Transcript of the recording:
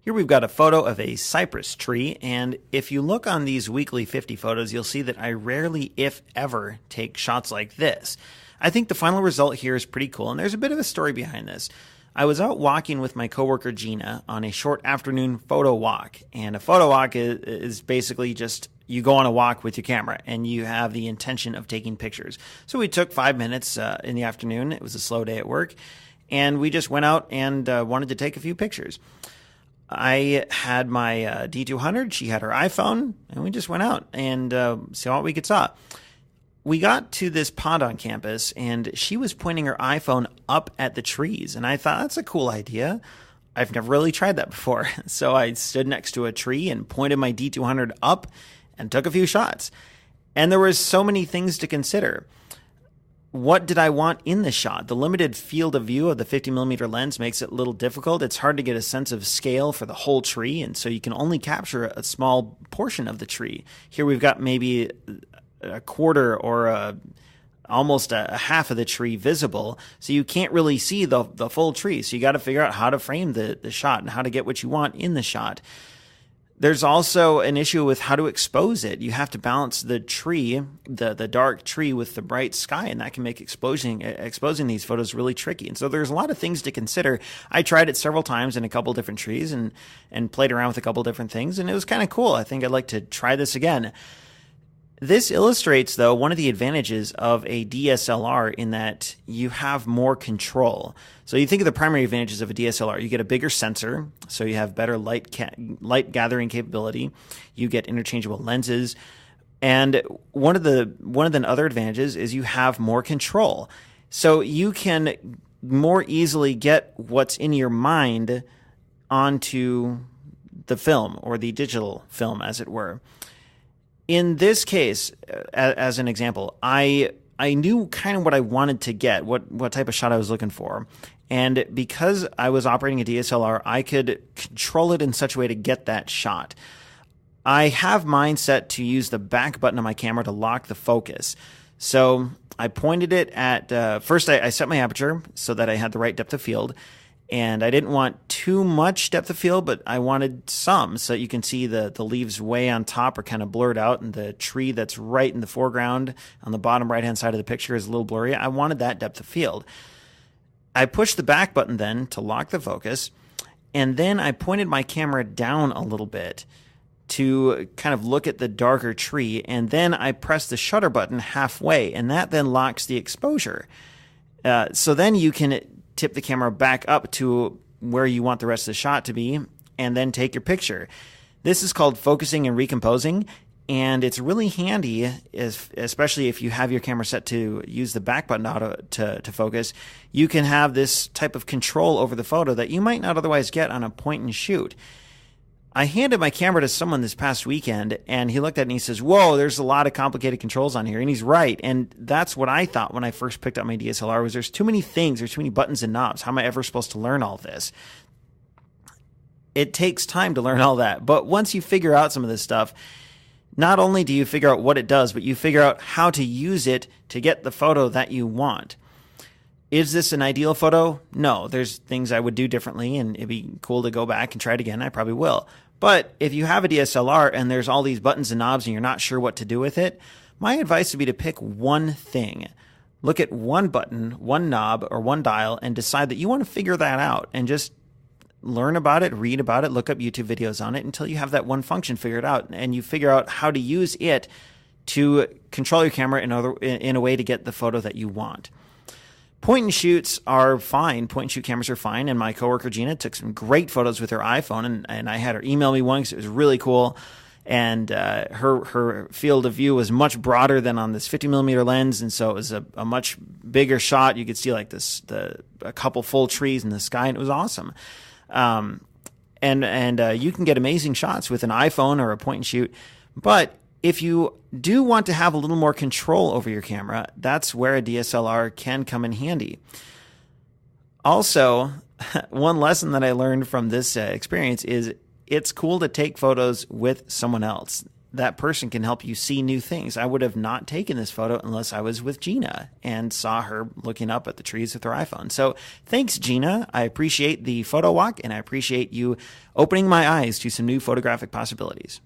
Here we've got a photo of a cypress tree, and if you look on these weekly 50 photos, you'll see that I rarely, if ever, take shots like this. I think the final result here is pretty cool, and there's a bit of a story behind this. I was out walking with my coworker Gina on a short afternoon photo walk, and a photo walk is basically just you go on a walk with your camera and you have the intention of taking pictures. So we took 5 minutes in the afternoon. It was a slow day at work, and we just went out and wanted to take a few pictures. I had my D200, she had her iPhone, and we just went out and saw what we could saw. We got to this pond on campus, and she was pointing her iPhone up at the trees, and I thought, that's a cool idea. I've never really tried that before. So I stood next to a tree and pointed my D200 up and took a few shots. And there was so many things to consider. What did I want in the shot? The limited field of view of the 50mm lens makes it a little difficult. It's hard to get a sense of scale for the whole tree, and so you can only capture a small portion of the tree. Here we've got maybe a quarter or almost a half of the tree visible, so you can't really see the full tree. So you got to figure out how to frame the shot and how to get what you want in the shot. There's also an issue with how to expose it. You have to balance the tree, the dark tree, with the bright sky, and that can make exposing these photos really tricky. And so there's a lot of things to consider. I tried it several times in a couple different trees and played around with a couple different things, and it was kind of cool. I think I'd like to try this again. This illustrates, though, one of the advantages of a DSLR in that you have more control. So you think of the primary advantages of a DSLR. You get a bigger sensor, so you have better light gathering capability. You get interchangeable lenses. And one of the other advantages is you have more control. So you can more easily get what's in your mind onto the film, or the digital film, as it were. In this case, as an example, I knew kind of what I wanted to get, what type of shot I was looking for. And because I was operating a DSLR, I could control it in such a way to get that shot. I have mine set to use the back button on my camera to lock the focus. So I pointed it at, first I set my aperture so that I had the right depth of field. And I didn't want too much depth of field, but I wanted some, so you can see the leaves way on top are kind of blurred out, and the tree that's right in the foreground on the bottom right-hand side of the picture is a little blurry. I wanted that depth of field. I pushed the back button then to lock the focus, and then I pointed my camera down a little bit to kind of look at the darker tree, and then I pressed the shutter button halfway, and that then locks the exposure. So then you can tip the camera back up to where you want the rest of the shot to be, and then take your picture. This is called focusing and recomposing, and it's really handy, especially if you have your camera set to use the back button to focus. You can have this type of control over the photo that you might not otherwise get on a point and shoot. I handed my camera to someone this past weekend, and he looked at it and he says, "Whoa, there's a lot of complicated controls on here." And he's right. And that's what I thought when I first picked up my DSLR, was there's too many things, there's too many buttons and knobs. How am I ever supposed to learn all this? It takes time to learn all that. But once you figure out some of this stuff, not only do you figure out what it does, but you figure out how to use it to get the photo that you want. Is this an ideal photo? No, there's things I would do differently, and it'd be cool to go back and try it again. I probably will. But if you have a DSLR and there's all these buttons and knobs and you're not sure what to do with it, my advice would be to pick one thing. Look at one button, one knob, or one dial, and decide that you want to figure that out, and just learn about it, read about it, look up YouTube videos on it until you have that one function figured out, and you figure out how to use it to control your camera in a way to get the photo that you want. Point and shoots are fine. Point and shoot cameras are fine. And my coworker Gina took some great photos with her iPhone, and I had her email me one because it was really cool. And her field of view was much broader than on this 50mm lens, and so it was a much bigger shot. You could see like a couple full trees in the sky, and it was awesome. And you can get amazing shots with an iPhone or a point and shoot, but if you do want to have a little more control over your camera, that's where a DSLR can come in handy. Also, one lesson that I learned from this experience is it's cool to take photos with someone else. that person can help you see new things. I would have not taken this photo unless I was with Gina and saw her looking up at the trees with her iPhone. So thanks, Gina. I appreciate the photo walk, and I appreciate you opening my eyes to some new photographic possibilities.